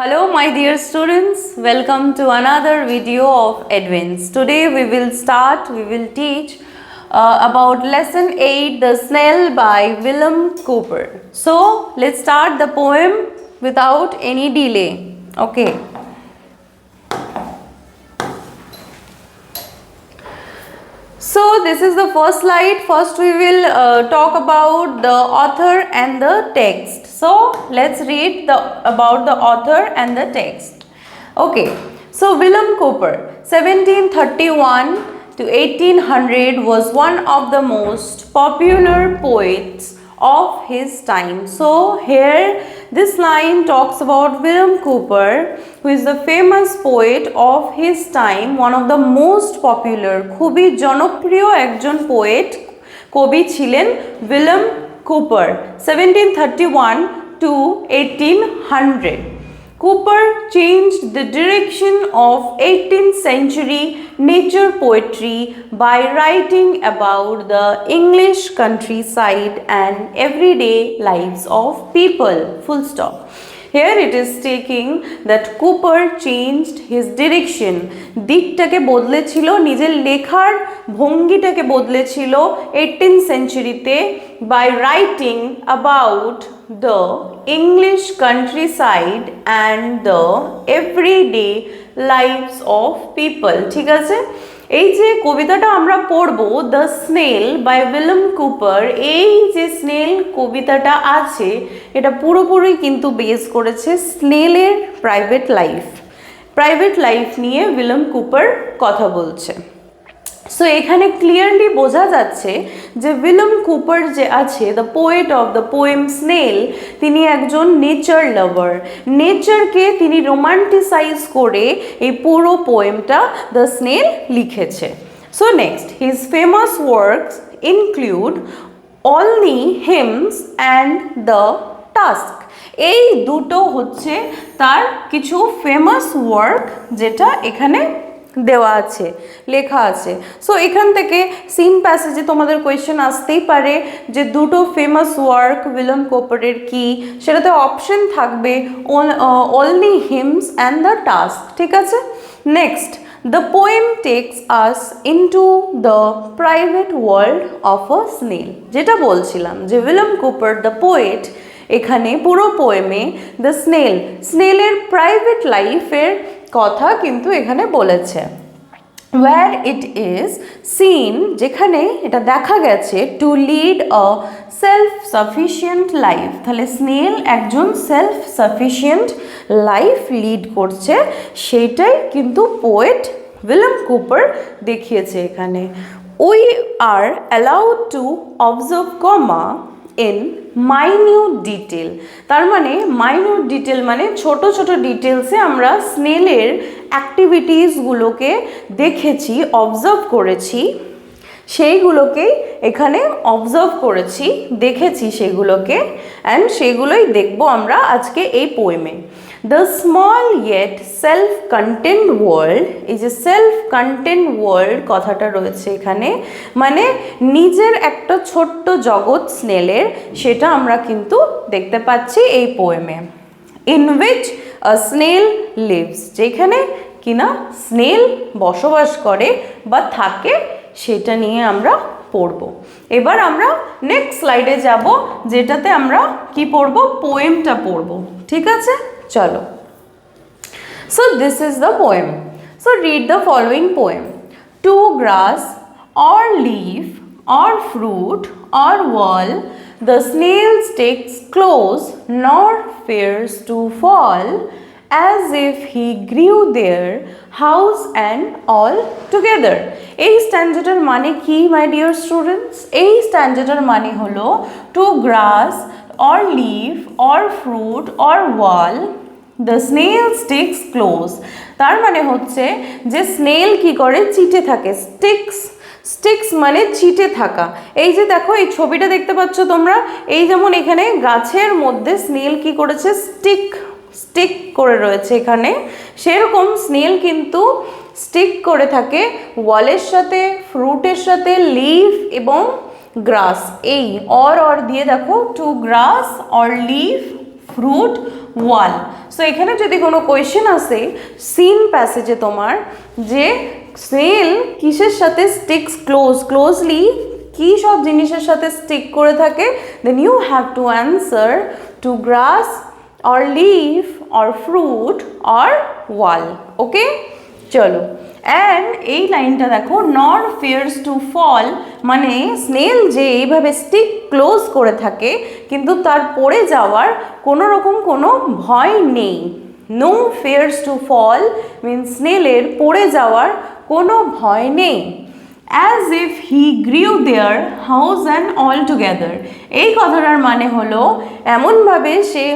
Hello my dear students, welcome to another video of Advance. Today we will teach about lesson 8, The Snail by Willem Cooper. So let's start the poem without any delay. Okay. So this is the first slide. First we will talk about the author and the text. So let's read about the author and the text. Okay. So Willem Cooper, 1731 to 1800 was one of the most popular poets of his time. So here this line talks about Willem Cooper, who is the famous poet of his time, one of the most popular, খুবই জনপ্রিয় একজন poet কবি ছিলেন Willem Cooper, 1731 to 1800. Cooper changed the direction of 18th century nature poetry by writing about the English countryside and everyday lives of people. Full stop. Here it is taking that Cooper changed his direction. দিকটাকে বদলেছিল, নিজের লেখার ভঙ্গিটাকে বদলেছিল 18th centuryতে by writing about the English countryside and the everyday lives of people. ঠিক আছে, এই যে কবিতাটা আমরা পড়ব the snail by William Cowper, এই যে স্নেল কবিতাটা আছে এটা পুরোপুরি কিন্তু বেস করেছে স্নেলের প্রাইভেট লাইফ নিয়ে উইলিয়াম কুপার কথা বলছে। সো এখানে ক্লিয়ারলি বোঝা যাচ্ছে যে উইলিয়াম কুপার যে আছে, the poet of the poem snail, তিনি একজন নেচার লাভার। নেচারকে তিনি রোমান্টিসাইজ করে এই পুরো পোয়েমটা দ্য স্নেল লিখেছে। So next, his famous works include only hymns and the task. এই দুটো হচ্ছে তার কিছু ফেমাস ওয়ার্ক যেটা এখানে দেওয়া আছে, লেখা আছে। সো এখান থেকে সিন প্যাসেজে তোমাদের কোয়েশ্চেন আসতেই পারে যে দুটো ফেমাস ওয়ার্ক উইলিয়াম কুপারের কি, সেটাতে অপশন থাকবে only hymns and the task. ঠিক আছে, next, the poem tax us into the private world of a snail. যেটা বলছিলাম যে উইলিয়াম কুপার দ্য পোয়েট এখানে পুরো পোয়েমে দ্য স্নেলের প্রাইভেট লাইফের কথা কিন্তু এখানে বলেছে। ওয়্যার ইট ইজ সিন, যেখানে এটা দেখা গেছে, to lead a self sufficient life. তাহলে স্নেল একজন সেলফ সাফিসিয়েন্ট লাইফ লিড করছে, সেইটাই কিন্তু পোয়েট উইলিয়াম কুপার দেখিয়েছে এখানে। We are allowed to observe comma in minute detail. তার মানে মাইনিউট ডিটেল মানে ছোট ছোট ডিটেলসে আমরা স্নেলের অ্যাক্টিভিটিসগুলোকে দেখেছি, অবজার্ভ করেছি, সেইগুলোকেই এখানে অবজার্ভ করেছি, দেখেছি সেগুলোকে, অ্যান্ড সেগুলোই দেখব আমরা আজকে এই পোয়েমে। The small yet self content world, এই যে সেলফ কন্টেন্ট ওয়ার্ল্ড কথাটা রয়েছে এখানে, মানে নিজের একটা ছোট্ট জগৎ স্নেলের, সেটা আমরা কিন্তু দেখতে পাচ্ছি এই পোয়েমে। In which a snail lives, যেখানে কিনা স্নেল বসবাস করে বা থাকে, সেটা নিয়ে আমরা পড়ব। এবার আমরা নেক্সট স্লাইডে যাব, যেটাতে আমরা কি পড়ব, পোয়েমটা পড়ব। ঠিক আছে, চলো। So this is the poem. So read the following poem. Two glass or leaf or fruit or wall, the snail sticks close nor fears to fall, as if he grew their house and all together. এই স্ট্যান্ডার্ডের মানে কি my dear students? এই স্ট্যান্ডার্ডের মানে হলো two glass or leaf or fruit or wall, the snail sticks close। তার মানে হচ্ছে যে স্নেল কি করে, চিটে থাকে। স্টিক্স মানে চিটে থাকা। এই যে দেখো এই ছবিটা দেখতে পাচ্ছ তোমরা, এই যেমন এখানে গাছের মধ্যে স্নেল কি করেছে, স্টিক করে রয়েছে এখানে, সেরকম স্নেল কিন্তু স্টিক করে থাকে ওয়ালের সাথে, ফ্রুটের সাথে, লিফ এবং গ্রাস। এই অর দিয়ে দেখো, two grass or leaf, fruit, wall. So এখানে যদি কোনো কোয়েশ্চেন আসে সিন প্যাসেজে তোমার যে স্নেল কিসের সাথে স্টিক্স ক্লোজলি, কী সব জিনিসের সাথে স্টিক করে থাকে, then you have to answer to grass or leaf or fruit or wall. Okay, চলো। অ্যান্ড এই লাইনটা দেখো, নর ফিয়ার্স টু ফল, মানে স্নেল যে এইভাবে স্টিক ক্লোজ করে থাকে কিন্তু তার পড়ে যাওয়ার কোনো রকম কোনো ভয় নেই। No fears to fall means স্নেলের পড়ে যাওয়ার কোনো ভয় নেই। As if he grew there house and all together, এই কথাটার মানে হলো এমনভাবে সে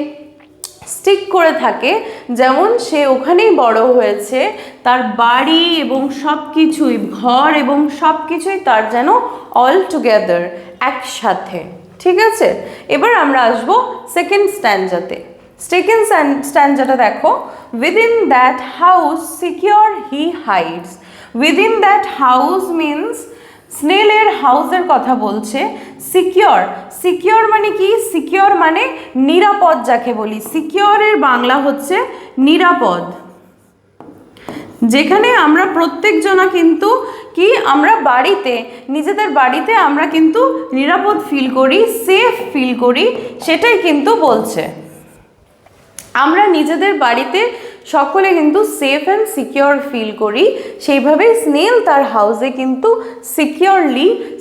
স্টিক করে থাকে যেমন সে ওখানেই বড় হয়েছে, তার বাড়ি এবং সব কিছুই, ঘর এবং সব কিছুই তার যেন অল টুগেদার, একসাথে। ঠিক আছে, এবার আমরা আসবো সেকেন্ড স্ট্যান্জাতে। সেকেন্ড স্ট্যান্জাটা দেখো, within that house secure he hides. Within that house means স্নেলের হাউসের কথা বলছে। সিকিউর, সিকিউর মানে কি? সিকিউর মানে নিরাপদ, যাকে বলি। সিকিউরের বাংলা হচ্ছে নিরাপদ। যেখানে আমরা প্রত্যেকজনা কিন্তু কি, আমরা বাড়িতে, নিজেদের বাড়িতে আমরা কিন্তু নিরাপদ ফিল করি, সেফ ফিল করি, সেটাই কিন্তু বলছে। আমরা নিজেদের বাড়িতে সকলে কিন্তু সেফ অ্যান্ড সিকিউর ফিল করি, সেইভাবেই স্নেল তার হাউসে কিন্তু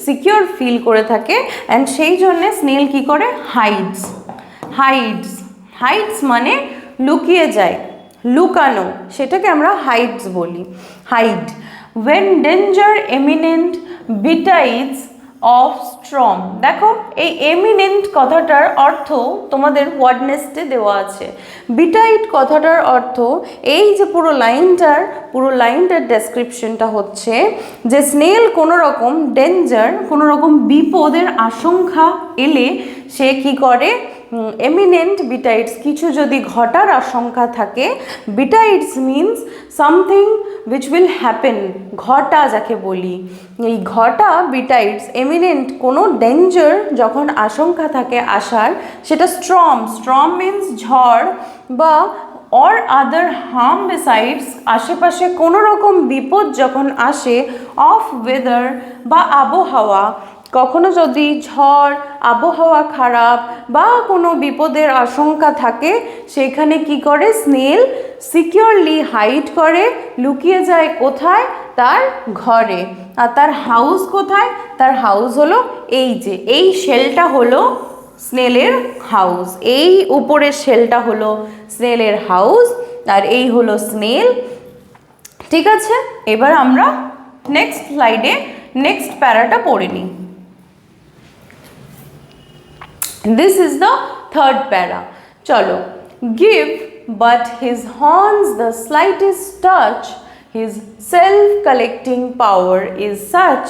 সিকিউর ফিল করে থাকে। অ্যান্ড সেই জন্যে স্নেল কি করে? হাইডস। হাইডস মানে লুকিয়ে যায়, লুকানো, সেটাকে আমরা হাইডস বলি, hide. When danger imminent betides of storm. দেখো এই এমিনেন্ট কথাটার অর্থ তোমাদের ওয়ার্ড নেস্টে দেওয়া আছে। বিটাইড কথাটার অর্থ, এই যে পুরো লাইনটার ডেসক্রিপশনটা হচ্ছে যে স্নেল কোনো রকম ডেঞ্জার, কোনো রকম বিপদের আশঙ্কা এলে সে কি করে? এমিনেন্ট বিটাইডস, কিছু যদি ঘটার আশঙ্কা থাকে। Betides means something which will happen, ঘটা যাকে বলি, এই ঘটা বিটাইডস। এমিনেন্ট কোনো ডেঞ্জার যখন আশঙ্কা থাকে আসার, সেটা স্ট্রম মিনস ঝড়, বা অর আদার হার্ম বিসাইডস, আশেপাশে কোনো রকম বিপদ যখন আসে, অফ ওয়েদার বা আবহাওয়া, কখনো যদি ঝড়, আবহাওয়া খারাপ বা কোনো বিপদের আশঙ্কা থাকে, সেখানে কি করে? স্নেল সিকিউরলি হাইড করে, লুকিয়ে যায় কোথায়? তার ঘরে। আর তার হাউস কোথায়? তার হাউস হলো এই যে, এই শেলটা হলো স্নেলের হাউস, এই উপরের শেলটা হলো স্নেলের হাউস, আর এই হলো স্নেল। ঠিক আছে, এবার আমরা নেক্সট স্লাইডে নেক্সট প্যারাটা পড়ে নিই। This is the third para. Chalo. Give but his horns the slightest touch, his self-collecting power is such,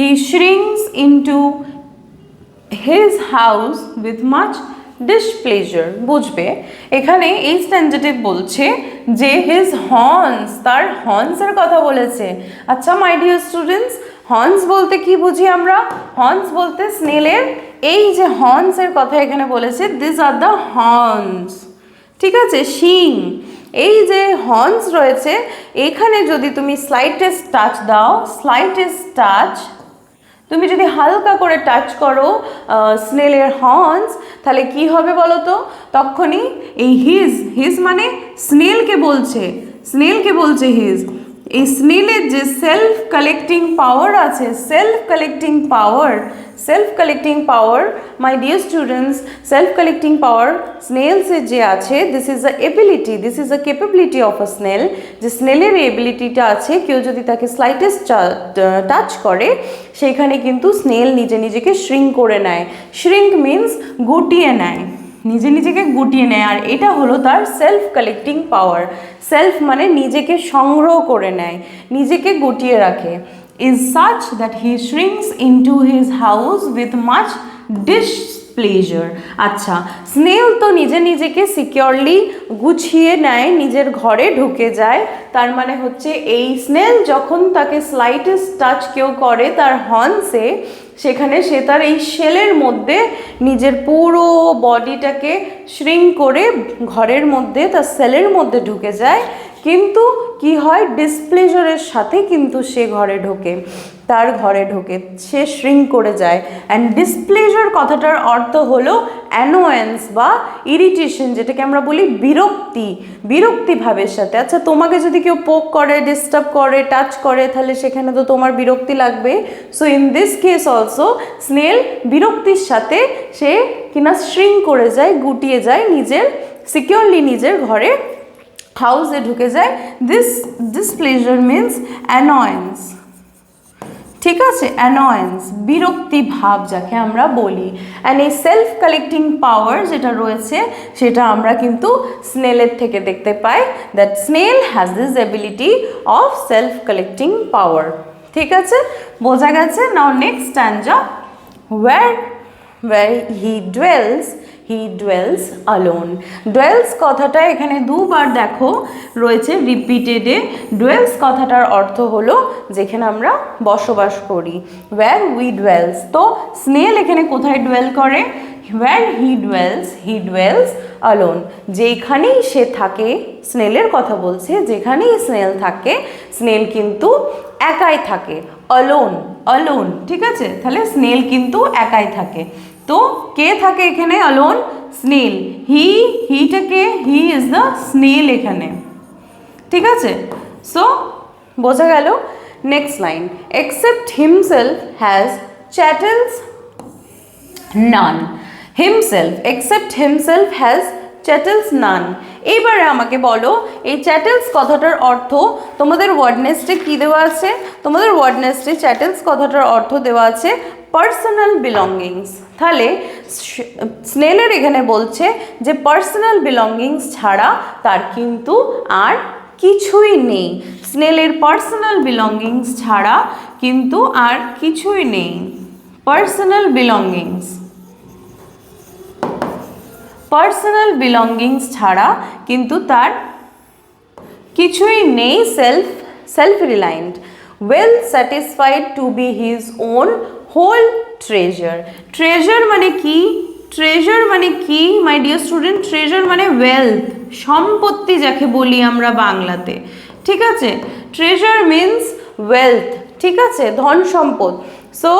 he shrinks into his house with much displeasure. বুঝবে এখানে এই স্ট্যান্ডার্ডে বলছে যে হিজ হর্নস, তার হর্নসের কথা বলেছে। আচ্ছা মাই ডিয়ার স্টুডেন্টস, হর্নস বলতে কি বুঝি আমরা? হর্নস বলতে স্নেলের এই যে হর্নসের কথা এখানে বলেছে, দিস আর দ্য হর্নস। ঠিক আছে, শিং, এই যে হর্নস রয়েছে, এখানে যদি তুমি স্লাইটেস্ট টাচ দাও, স্লাইটেস্ট টাচ, তুমি যদি হালকা করে টাচ করো স্নেলের হর্নস, তাহলে কি হবে বলো তো? তখনই এই হিজ মানে স্নেলকে বলছে হিজ। এই স্নেলের যে সেলফ কালেক্টিং পাওয়ার আছে, self collecting power my dear students, self collecting power স্নেলসের যে আছে, this is a ability, this is a capability of a snail. যে স্নেলের এই এবিলিটিটা আছে, কেউ যদি তাকে স্লাইটেস্ট টাচ করে, সেইখানে কিন্তু স্নেল নিজেকে শ্রিঙ্ক করে নেয়। শ্রিঙ্ক মিনস গুটিয়ে নেয়, নিজেকে গুটিয়ে নেয়, আর এটা হলো তার সেলফ কালেক্টিং পাওয়ার। সেলফ মানে নিজেকে সংগ্রহ করে নেয়, নিজেকে গুটিয়ে রাখে। is such that he shrinks into his house with much displeasure. আচ্ছা, স্নেল তো নিজে নিজেকে সিকিউরলি গুছিয়ে নেয়, নিজের ঘরে ঢুকে যায়, তার মানে হচ্ছে এই স্নেল যখন তাকে স্লাইটেস্ট টাচ কেউ করে তার হর্নসে, সেখানে সে তার এই শেলের মধ্যে নিজের পুরো বডিটাকে শ্রিঙ্ক করে ঘরের মধ্যে, তার সেলের মধ্যে ঢুকে যায়। কিন্তু কি হয়, ডিসপ্লেজারের সাথে কিন্তু সে ঘরে ঢোকে, তার ঘরে ঢোকে, সে শ্রিঙ্ক করে যায়। অ্যান্ড ডিসপ্লেজার কথাটার অর্থ হলো অ্যানোয়েন্স বা ইরিটেশন, যেটাকে আমরা বলি বিরক্তি, বিরক্তি ভাবের সাথে। আচ্ছা, তোমাকে যদি কেউ পোক করে, ডিস্টার্ব করে, টাচ করে, তাহলে সেখানে তো তোমার বিরক্তি লাগবে। So in this case also snail বিরক্তির সাথে সে কিনা শ্রিঙ্ক করে যায়, গুটিয়ে যায়, নিজের সিকিউরলি নিজের ঘরে হাউসে ঢুকে যায়। ডিসপ্লেজার মিনস অ্যানয়েন্স, ঠিক আছে, অ্যানয়েন্স, বিরক্তি ভাব যাকে আমরা বলি। অ্যান্ড এই সেলফ কালেক্টিং পাওয়ার যেটা রয়েছে সেটা আমরা কিন্তু স্নেলের থেকে দেখতে পাই, that snail has this ability of self collecting power. ঠিক আছে, বোঝা গেছে। Now next stanza, where he dwells alone. dwells কথাটা এখানে দুবার দেখো রয়েছে রিপিটেডে। dwells কথাটার অর্থ হলো যেখানে আমরা বসবাস করি, where we dwells। তো স্নেল এখানে কোথায় ডুয়েল করে, where he dwells alone, যেখানেই সে থাকে, স্নেলের কথা বলছে, যেখানেই স্নেল থাকে, স্নেল কিন্তু একাই থাকে, অলোন, ঠিক আছে, তাহলে স্নেল কিন্তু একাই থাকে। তো কে থাকে এখানে, অলোন, স্নেল। হিটাকে, হি ইজ দ্য স্নেল এখানে, ঠিক আছে। সো বোঝা গেল। Next line, except himself has chattels none. except himself has chattels none. এইবারে আমাকে বলো এই চ্যাটেলস কথাটার অর্থ তোমাদের ওয়ার্ড নেস্টে কী দেওয়া আছে? তোমাদের ওয়ার্ড নেস্টে চ্যাটেলস কথাটার অর্থ দেওয়া আছে পার্সোনাল বিলঙ্গিংস। তাহলে স্নেলের এখানে বলছে যে পার্সোনাল বিলঙ্গিংস ছাড়া তার কিন্তু আর কিছুই নেই। স্নেলের পার্সোনাল বিলঙ্গিংস ছাড়া কিন্তু আর কিছুই নেই। পার্সোনাল বিলঙ্গিংস ছাড়া কিন্তু তার কিছুই নেই। Self reliant, well satisfied to be his own whole treasure. Treasure মানে কি? ট্রেজার মানে কি মাই ডিয়ার স্টুডেন্ট? ট্রেজার মানে ওয়েলথ, সম্পত্তি যাকে বলি আমরা বাংলাতে, ঠিক আছে। ট্রেজার মিন্স ওয়েলথ, ঠিক আছে, ধন সম্পদ। সো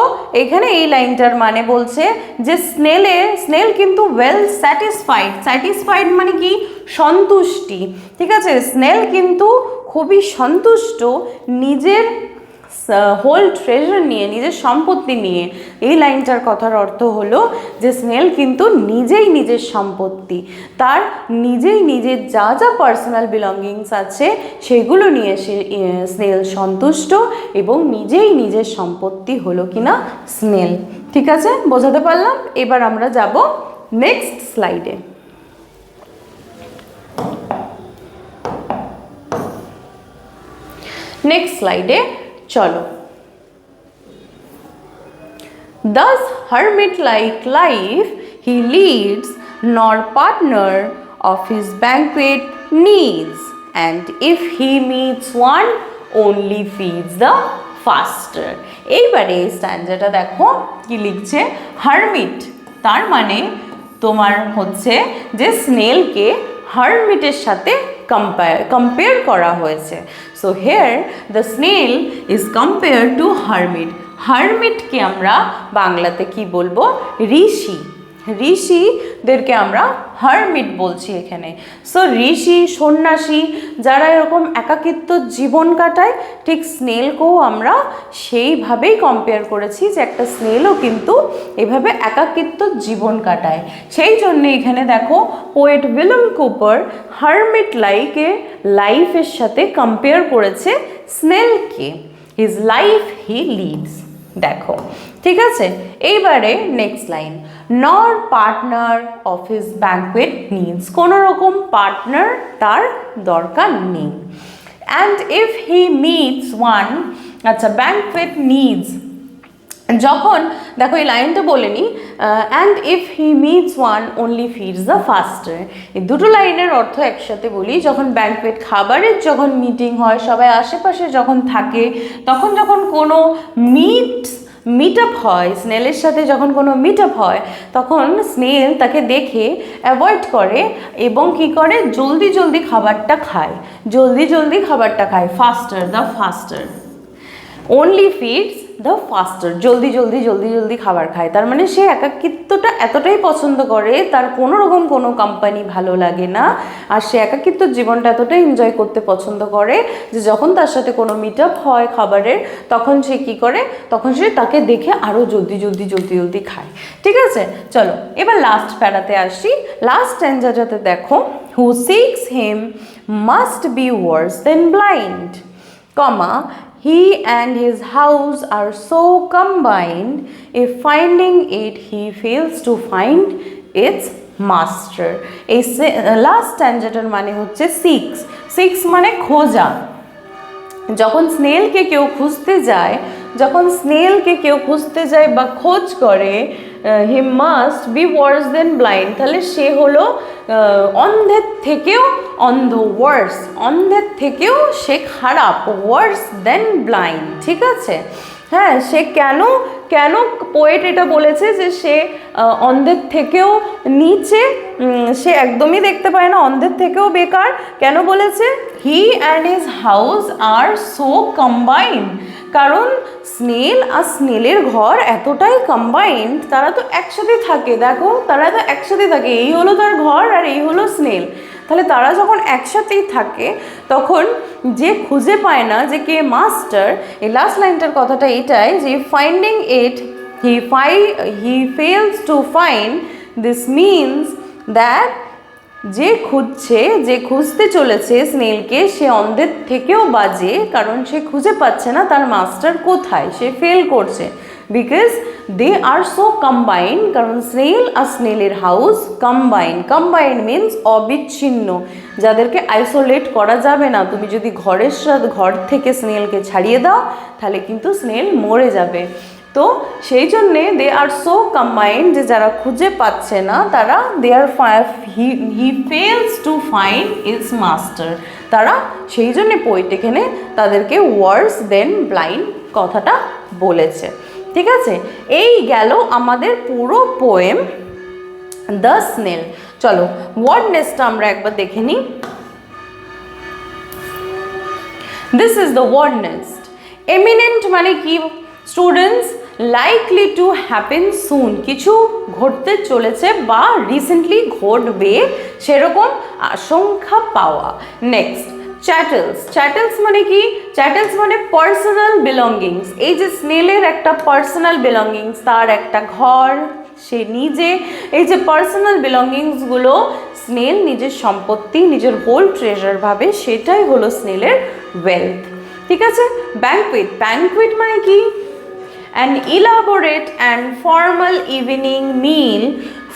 এখানে এই লাইনটার মানে বলছে যে স্নেল কিন্তু ওয়েল স্যাটিসফাইড মানে কি? সন্তুষ্টি, ঠিক আছে। স্নেল কিন্তু খুবই সন্তুষ্ট নিজের হোল ট্রেজার নিয়ে, নিজের সম্পত্তি নিয়ে। এই লাইনটার কথার অর্থ হলো যে স্নেল কিন্তু নিজেই নিজের সম্পত্তি, তার নিজের যা যা পার্সোনাল বিলঙ্গিংস আছে সেগুলো নিয়ে স্নেল সন্তুষ্ট এবং নিজেই নিজের সম্পত্তি হলো কিনা স্নেল। ঠিক আছে, বোঝাতে পারলাম? এবার আমরা যাব নেক্সট স্লাইডে। নেক্সট স্লাইডে চলো। Thus hermit-like life he leads, nor partner of his banquet needs, and if he meets one, only feeds the faster. এইবারে এই স্ট্যান্ডাটা দেখো কি লিখছে, হারমিট তার মানে তোমার হচ্ছে যে স্নেলকে হারমিটের সাথে কম্পেয়ার করা হয়েছে। So here the snail is compare to hermit. হারমিটকে আমরা বাংলাতে কি বলবো? ঋষি। ঋষিদেরকে আমরা হারমিট বলছি এখানে। সো ঋষি, সন্ন্যাসী যারা এরকম একাকিত্ব জীবন কাটায়, ঠিক স্নেলকেও আমরা সেইভাবেই কম্পেয়ার করেছি যে একটা স্নেলও কিন্তু এভাবে একাকিত্ব জীবন কাটায়। সেই জন্য এখানে দেখো পোয়েট উইলিয়াম কুপার হারমিট লাইফের সাথে কম্পেয়ার করেছে স্নেলকে। His life he leads. দেখো, ঠিক আছে। এইবারে next line, nor partner of his banquet needs. কোনো রকম পার্টনার তার দরকার নেই। And if he meets one, আচ্ছা ব্যাঙ্কুয়েট নিডস, যখন দেখো এই লাইনটা বলে নি, and if he meets one only feeds the faster, এই দুটো লাইনের অর্থ একসাথে বলি। যখন ব্যাঙ্কোয়েট খাবারের যখন মিটিং হয়, সবাই আশেপাশে যখন থাকে, তখন যখন কোনো মিট আপ হয়, স্নেলের সাথে যখন কোনো মিট আপ হয়, তখন স্নেল তাকে দেখে অ্যাভয়েড করে এবং কি করে, জলদি জলদি খাবারটা খায়, জলদি জলদি খাবারটা খায়। ফাস্টার, দ্য ফাস্টার, অনলি ফিডস দ্য ফাস্টার, জলদি জলদি জলদি জলদি খাবার খায়। তার মানে সে একাকিত্বটা এতটাই পছন্দ করে, তার কোনো রকম কোনো কোম্পানি ভালো লাগে না, আর সে একাকিত্ব জীবনটা এতটাই এনজয় করতে পছন্দ করে যে যখন তার সাথে কোনো মিট আপ হয় খাবারের, তখন সে কি করে, তখন সে তাকে দেখে আরও জলদি জলদি জলদি জলদি খায়। ঠিক আছে, চলো এবার লাস্ট প্যারাতে আসি। লাস্ট স্ট্যান্জাটাতে দেখো, who seeks him must be worse than blind, comma, he and his house are so combined, if finding it he fails to find its master. এই লাস্ট স্ট্যান্জাটার মানে হচ্ছে সিক্স মানে খোঁজা। যখন স্নেলকে কেউ খুঁজতে যায়, বা খোঁজ করে, he must be worse than blind, তাহলে সে হলো অন্ধের থেকেও অন্ধ, ওয়ার্স, অন্ধের থেকেও সে খারাপ, ওয়ার্স দেন ব্লাইন্ড। ঠিক আছে, হ্যাঁ, সে কেন পোয়েট এটা বলেছে যে সে অন্ধের থেকেও নিচে, সে একদমই দেখতে পায় না, অন্ধের থেকেও বেকার। কেন বলেছে? He and his house are so combined, কারণ স্নেল আর স্নেলের ঘর এতটাই কম্বাইন্ড, তারা তো একসাথে থাকে, দেখো তারা তো একসাথে থাকে, এই হলো তার ঘর আর এই হলো স্নেল। তাহলে তারা যখন একসাথেই থাকে, তখন যে খুঁজে পায় না যে কে মাস্টার, এই লাস্ট লাইনটার কথাটা এটাই যে finding it he fails to find, this means that যে খুঁজতে চলেছে স্নেলকে, সে অন্ধের থেকেও বাজে, কারণ সে খুঁজে পাচ্ছে না তার মাস্টার কোথায়, সে ফেল করছে। Because they are so combined, কারণ স্নেল আর স্নেলের হাউস কম্বাইন্ড মিনস অবিচ্ছিন্ন, যাদেরকে আইসোলেট করা যাবে না। তুমি যদি ঘর থেকে স্নেলকে ছাড়িয়ে দাও, তাহলে কিন্তু স্নেল মরে যাবে। তো সেই জন্যে দে আর সো কম্বাইন্ড, যে যারা খুঁজে পাচ্ছে না তারা he fails to find its master, তারা সেই জন্যে পোয়েট এখানে তাদেরকে ওয়ার্স দেন ব্লাইন্ড কথাটা বলেছে। ঠিক আছে, এই গেল আমাদের পুরো পোয়েম দ্য স্নেল। চলো ওয়ার্ড নেস্টটা আমরা একবার দেখে নিই। This is the word nest. Imminent মানে কি students? Likely to happen soon, কিছু ঘটতে চলেছে বা রিসেন্টলি ঘটবে সেরকম আশঙ্কা পাওয়া। নেক্সট চ্যাটেলস মানে কি? চ্যাটেলস মানে পার্সোনাল বিলঙ্গিংস। এই যে স্নেলের একটা পার্সোনাল বিলঙ্গিংস, তার একটা ঘর, সে নিজে, এই যে পার্সোনাল বিলঙ্গিংসগুলো স্নেল নিজের সম্পত্তি, নিজের হোল ট্রেজার ভাবে, সেটাই হলো স্নেলের ওয়েলথ। ঠিক আছে, ব্যাঙ্কুয়েট মানে কি? An elaborate and formal evening meal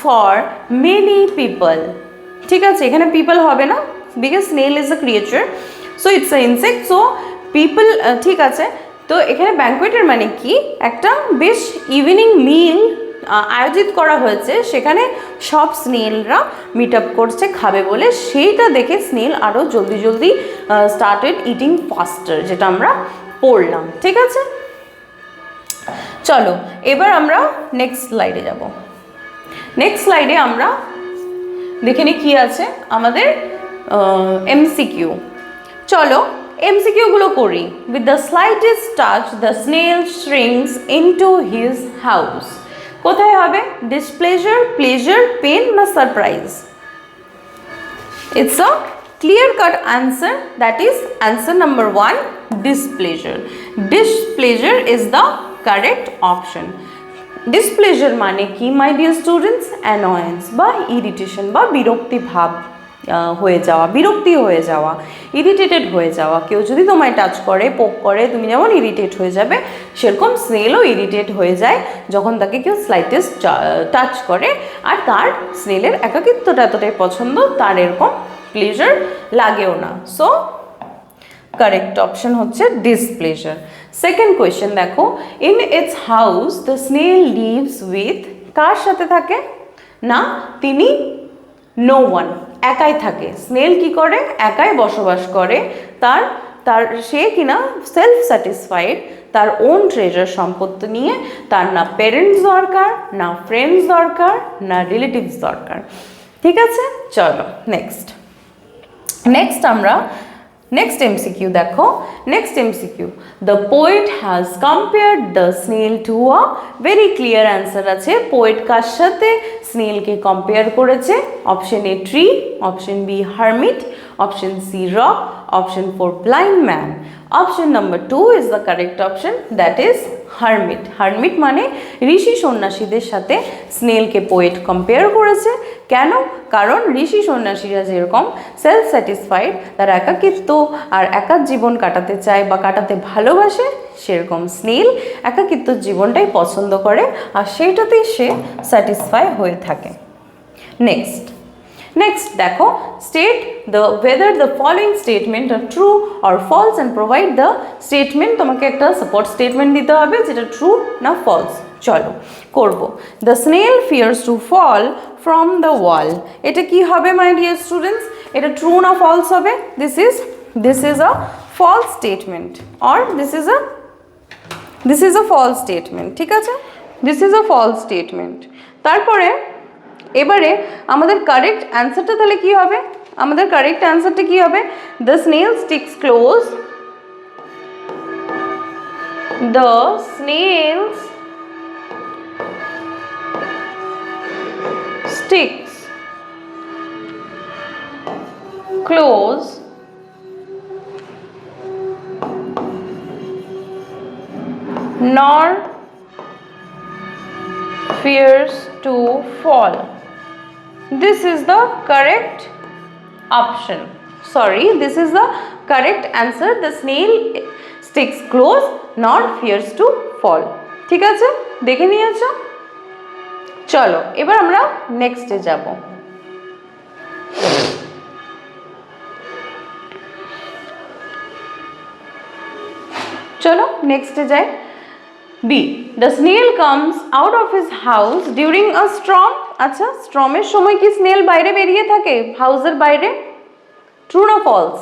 for many people. ঠিক আছে, এখানে people হবে না, because snail is a creature, so it's an insect, so people, ঠিক আছে। তো এখানে ব্যাঙ্কুয়েটের মানে কি? একটা বেশ ইভিনিং মিল আয়োজিত করা হয়েছে, সেখানে সব স্নেলরা মিট আপ করছে খাবে বলে, সেইটা দেখে স্নেল আরও জলদি স্টার্টেড ইটিং ফাস্টার, যেটা আমরা পড়লাম। ঠিক আছে, চলো এবার আমরা নেক্সট স্লাইডে যাব। নেক্সট স্লাইডে আমরা দেখে নিই কী আছে আমাদের এমসিকিউ। চলো এমসিকিউগুলো করি। With the slightest touch the snail shrinks into his house. কোথায় হবে? ডিসপ্লেজার, প্লেজার, পেন না surprise? It's a clear-cut answer, that is answer number 1, displeasure. Displeasure is the correct option. Displeasure মানে কি my dear students? Annoyance বা irritation বা বিরক্তি ভাব হয়ে যাওয়া, বিরক্তি হয়ে যাওয়া, ইরিটেটেড হয়ে যাওয়া। কেউ যদি তোমায় টাচ করে, পোক করে, তুমি যেমন ইরিটেট হয়ে যাবে, সেরকম স্নেলও ইরিটেট হয়ে যায় যখন তাকে কেউ স্লাইটেস্ট টাচ করে। আর তার স্নেলের একাকিত্বটা এতটাই পছন্দ, তার এরকম প্লেজার লাগেও না। সো কারেক্ট অপশন হচ্ছে ডিসপ্লেজার। সেকেন্ড কোয়েশ্চেন দেখো, in its house the snail lives with, কার সাথে থাকে না, তিনি নো ওয়ান, একাই থাকে। স্নেল কি করে, একাই বসবাস করে। তার তার সে কিনা সেলফ স্যাটিসফাইড, তার ওন ট্রেজার সম্পত্তি নিয়ে, তার না পেরেন্টস দরকার, না ফ্রেন্ডস দরকার, না রিলেটিভস দরকার। ঠিক আছে, চলো নেক্সট আমরা নেক্সট এমসিকিউ দেখো। Next MCQ, the poet has compared the snail to a, very clear answer আছে। পোয়েট কার সাথে স্নেলকে কম্পেয়ার করেছে? Option A tree, option B hermit, option C rock, option four blind man. Option number 2 is the correct option, that is hermit. Hermit মানে ঋষি সন্ন্যাসীদের সাথে স্নেলকে poet compare করেছে। কেন? কারণ ঋষি সন্ন্যাসীরা যেরকম সেলফ স্যাটিসফাইড, তারা একাকিত্ব আর একার জীবন কাটাতে চায় বা কাটাতে ভালোবাসে, সেরকম স্নেল একাকিত্ব জীবনটাই পছন্দ করে আর সেইটাতেই সে স্যাটিসফাই হয়ে থাকে। নেক্সট দেখো, state the whether the following statement are true or false and provide the statement। তোমাকে একটা সাপোর্ট স্টেটমেন্ট দিতে হবে যেটা ট্রু না ফলস। চলো করব। The snail fears to fall from the wall, এটা কি হবে মাই ডিয়ার স্টুডেন্টস? এটা ট্রু না ফলস হবে? This is a false statement or this is a false statement. ঠিক আছে, this is a false statement. তারপরে এবারে আমাদের কারেক্ট অ্যান্সারটা তাহলে কি হবে? আমাদের কারেক্ট অ্যান্সারটা কি হবে? The snail sticks close, the snails sticks close nor fears to fall. This is the correct option. Sorry, this is the correct answer. The snail sticks close nor fears to fall. ঠিক আছে, দেখে নিয়েছো? চলো এবার আমরা নেক্সটে যাব। চলো নেক্সটে যাই। B, the snail comes out of his house during a storm. আচ্ছা, স্টর্মের সময় কি স্নেল বাইরে বেরিয়ে থাকে হাউসের বাইরে? ট্রু না false?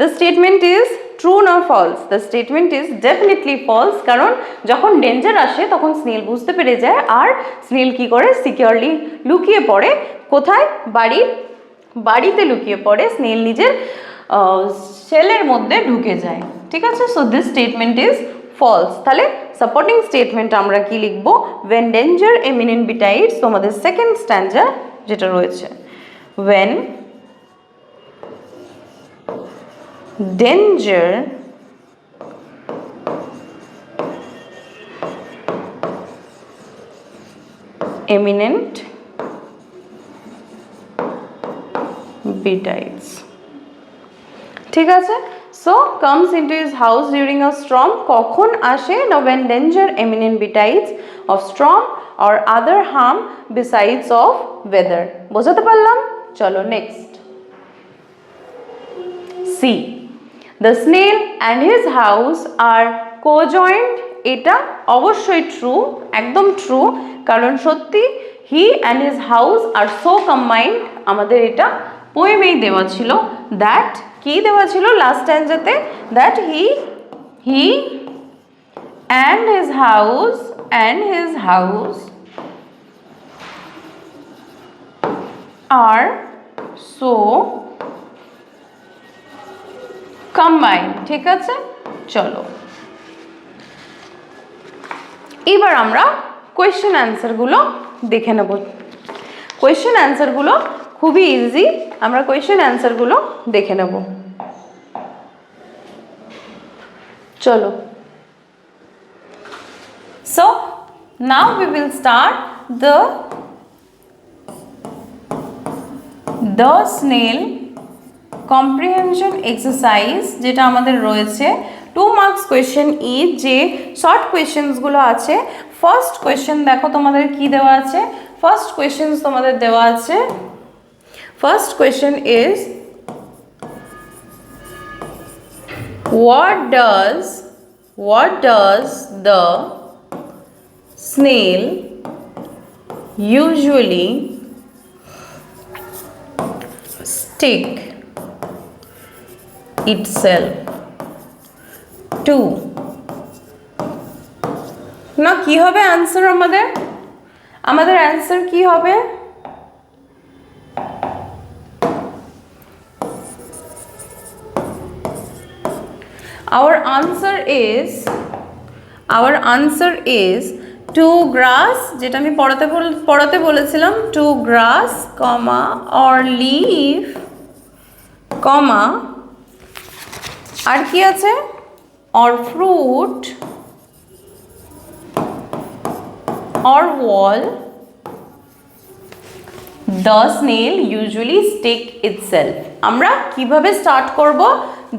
The statement is true না false? The statement is definitely false, কারণ যখন ডেঞ্জার আসে তখন স্নেল বুঝতে পেরে যায় আর স্নেল কি করে, সিকিউরলি লুকিয়ে পড়ে। কোথায়? বাড়িতে লুকিয়ে পড়ে, স্নেল নিজের সেলের মধ্যে ঢুকে যায়। ঠিক আছে, so this statement is false. তাহলে সাপোর্টিং স্টেটমেন্ট আমরা কি লিখবো? when danger imminent betides, তোমাদের সেকেন্ড স্ট্যান্জা যেটা রয়েছে, when danger imminent betides। ঠিক আছে, so comes into his house during a storm, কখন আসে না when danger imminent betides of storm or other harm besides of weather। বোঝাতে পারলাম? চলো next. C, the snail and his house are co-joined। এটা অবশ্যই ট্রু, একদম ট্রু, কারণ সত্যি he and his house are so combined। আমাদের এটা পোয়েমেই দেওয়া ছিল, দ্যাট কি দেওয়া ছিল লাস্ট স্ট্যান্জাতে, that he and his house are so combined। ঠিক আছে, চলো এবার আমরা কোয়েশ্চেন অ্যান্সারগুলো দেখে নেব। কোয়েশ্চেন অ্যান্সারগুলো খুবই ইজি, আমরা কোয়েশ্চেন অ্যান্সারগুলো দেখে নেব। চলো, so now we will start the snail comprehension exercise, যেটা আমাদের রয়েছে 2 মার্কস কোয়েশ্চেন ইচ। যে শর্ট কোয়েশ্চেন্সগুলো আছে, ফার্স্ট কোয়েশ্চেন দেখো তোমাদের কি দেওয়া আছে। ফার্স্ট কোয়েশ্চেন তোমাদের দেওয়া আছে, first question is what does what does the snail usually stick itself to? না কি হবে आंसर আমাদের आंसर কি হবে? Our answer is to grass, যেটা আমি পড়াতে বলেছিলাম, to grass, comma, or leaf, comma, আর কি আছে? or fruit, or wall, the snail usually stick itself. আমরা কিভাবে স্টার্ট করব?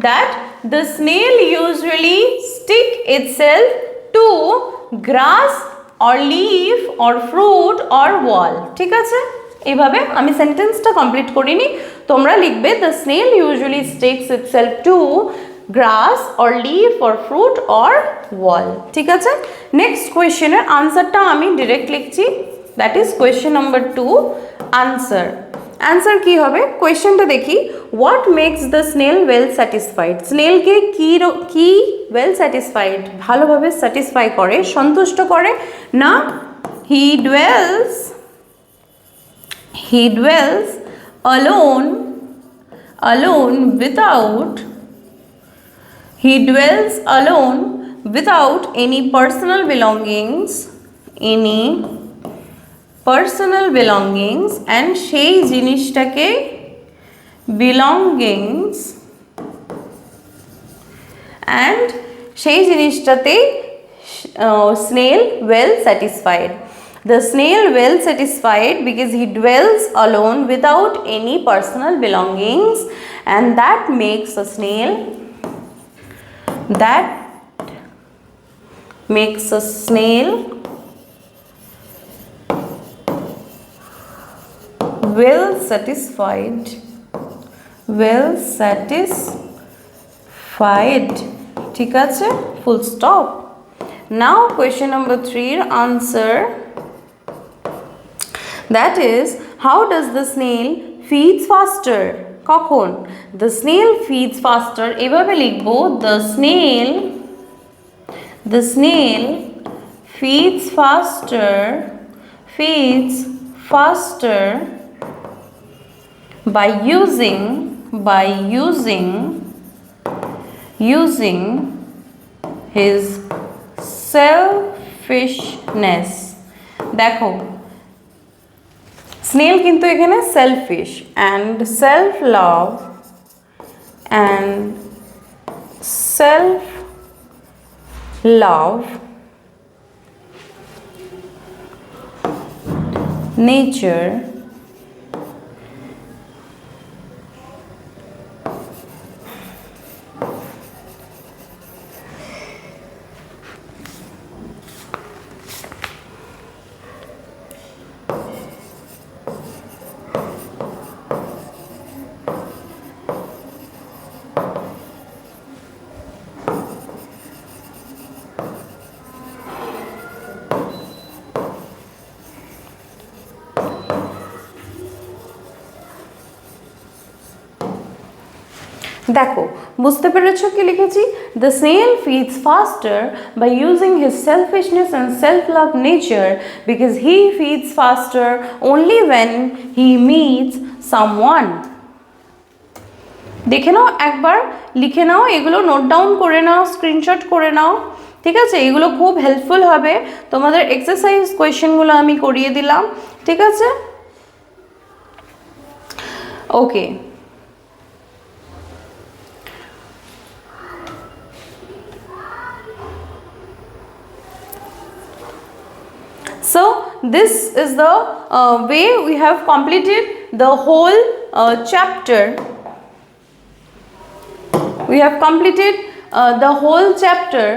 that the snail usually stick itself to grass or leaf or fruit or wall. ঠিক আছে, এইভাবে আমি সেন্টেন্সটা কমপ্লিট করিনি, তোমরা লিখবে the snail usually sticks itself to grass or leaf or fruit or wall. ঠিক আছে, নেক্সট কোয়েশ্চেনের আনসারটা আমি ডিরেক্ট লিখছি, that is question number 2 answer. Answer কি হবে? কোয়েশ্চেনটা দেখি, what makes the snail well satisfied? স্নেলকে কি ওয়েল স্যাটিসফাইড, ভালোভাবে স্যাটিসফাই করে, সন্তুষ্ট করে? না, হি dwells alone without any personal belongings and সেই জিনিসটাকে snail well satisfied. The snail well satisfied because he dwells alone without any personal belongings, and that makes a snail well satisfied. ঠিক আছে, full stop. Now question number 3 answer, that is, how does the snail feeds faster? কখন? the snail feeds faster, এভাবে লিখবো, the snail feeds faster by using his selfishness. দেখো, snail কিন্তু এখানে shellfish, and self love nature দেখো, বুঝতে পেরেছো কি লিখেছি? the snail feeds faster by using his selfishness and self-love nature because he feeds faster only when he meets someone. দেখে নাও, একবার লিখে নাও, এগুলো নোট ডাউন করে নাও, স্ক্রিনশট করে নাও, ঠিক আছে? এগুলো খুব হেল্পফুল হবে, তোমাদের এক্সারসাইজ কোয়েশ্চেনগুলো আমি করিয়ে দিলাম, ঠিক আছে? ওকে, so this is the way we have completed the whole chapter. We have completed the whole chapter.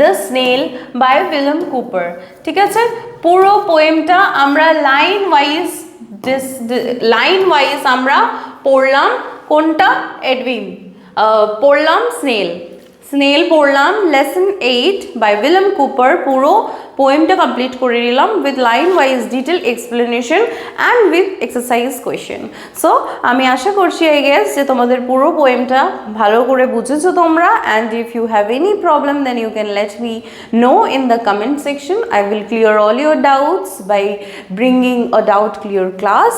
The Snail by William Cooper. ঠিক আছে, পুরো পোয়েমটা আমরা লাইন ওয়াইজ লাইন ওয়াইজ আমরা পড়লাম কোনটা এডউইন, পড়লাম স্নেল পড়লাম, লেসন 8 বাই উইলিয়াম কুপার, পুরো পোয়েমটা কমপ্লিট করে নিলাম with line wise detail explanation and with exercise question. So আমি আশা করছি আই গেস যে তোমাদের পুরো পোয়েমটা ভালো করে বুঝেছো তোমরা, and if you have any problem then you can let me know in the comment section. I will clear all your doubts by bringing a doubt clear class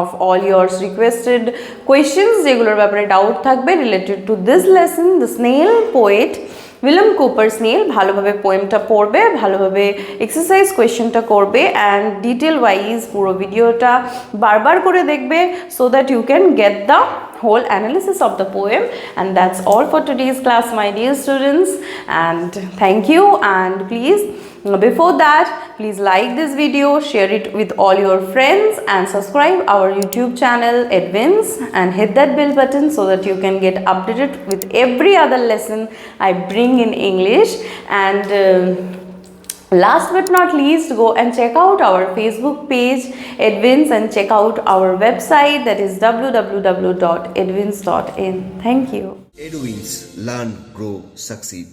of all your requested questions যেগুলোর ব্যাপারে doubt থাকবে related to this lesson, the snail poet William Cowper snail, ভালোভাবে পোয়েমটা পড়বে, ভালোভাবে exercise কোয়েশ্চেনটা করবে and detail wise পুরো ভিডিওটা বারবার করে দেখবে so that you can get the whole analysis of the poem. And that's all for today's class, my dear students, and thank you. And please, before that, please like this video, share it with all your friends, and subscribe our YouTube channel Edwins, and hit that bell button so that you can get updated with every other lesson I bring in English. And last but not least, go and check out our Facebook page Edwins, and check out our website, that is www.edwins.in. Thank you. Edwins, learn, grow, succeed.